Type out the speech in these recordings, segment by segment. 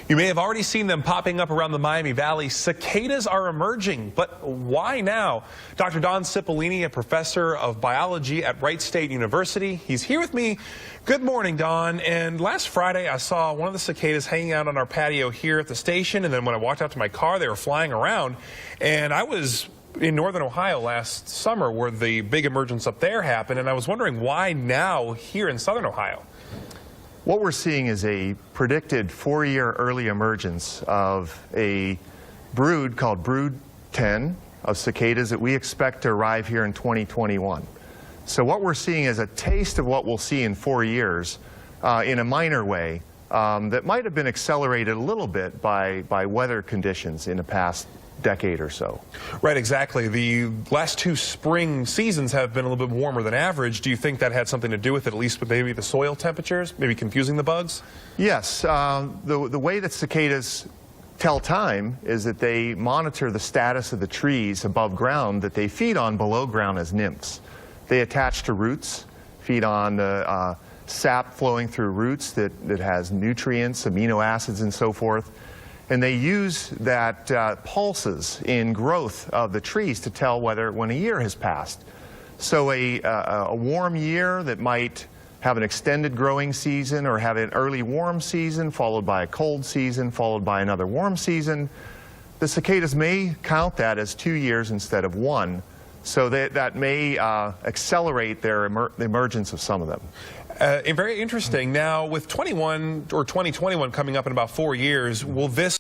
You may have already seen them popping up around the Miami Valley. Cicadas are emerging, but why now? Dr. Don Cipollini, a professor of biology at Wright State University. He's here with me. Good morning, Don. And last Friday, I saw one of the cicadas hanging out on our patio here at the station. And then when I walked out to my car, they were flying around. And I was in northern Ohio last summer where the big emergence up there happened. And I was wondering why now here in southern Ohio? What we're seeing is a predicted 4-year early emergence of a brood called Brood 10 of cicadas that we expect to arrive here in 2021. So what we're seeing is a taste of what we'll see in 4 years in a minor way that might have been accelerated a little bit by weather conditions in the past decade or so. Right, exactly. The last 2 spring seasons have been a little bit warmer than average. Do you think that had something to do with it, at least with maybe the soil temperatures, maybe confusing the bugs? Yes. The way that cicadas tell time is that they monitor the status of the trees above ground that they feed on below ground as nymphs. They attach to roots, feed on the sap flowing through roots that has nutrients, amino acids, and so forth. And they use that pulses in growth of the trees to tell when a year has passed. So a warm year that might have an extended growing season or have an early warm season followed by a cold season followed by another warm season, the cicadas may count that as 2 years instead of 1. So that may accelerate the emergence of some of them. Very interesting. Now, with 2021 coming up in about 4 years, will this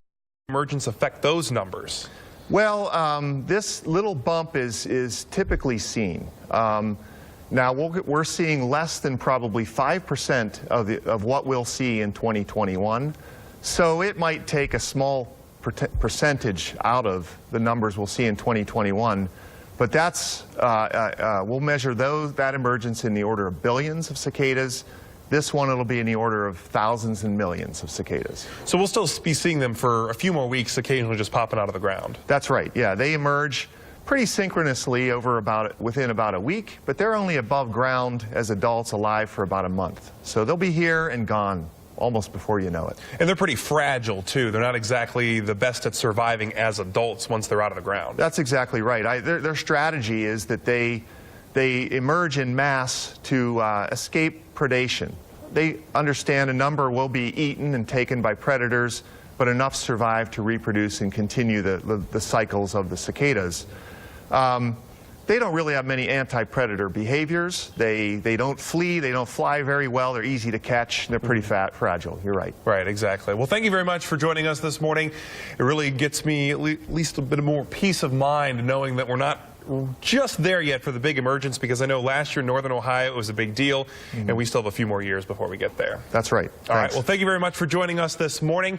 emergence affect those numbers? Well, this little bump is typically seen. Now, we're seeing less than probably 5% of what we'll see in 2021. So it might take a small percentage out of the numbers we'll see in 2021. But that's, we'll measure that emergence in the order of billions of cicadas. This one, it'll be in the order of thousands and millions of cicadas. So we'll still be seeing them for a few more weeks, occasionally just popping out of the ground. That's right, yeah. They emerge pretty synchronously within about a week, but they're only above ground as adults alive for about a month. So they'll be here and gone almost before you know it. And they're pretty fragile, too. They're not exactly the best at surviving as adults once they're out of the ground. That's exactly right. Their strategy is that they emerge in mass to escape predation. They understand a number will be eaten and taken by predators, but enough survive to reproduce and continue the cycles of the cicadas. They don't really have many anti-predator behaviors. They don't flee, they don't fly very well, they're easy to catch, they're pretty fragile. You're right. Right, exactly. Well, thank you very much for joining us this morning. It really gets me at least a bit more peace of mind knowing that we're not just there yet for the big emergence, because I know last year in northern Ohio it was a big deal, and we still have a few more years before we get there. That's right. All right, well, thank you very much for joining us this morning.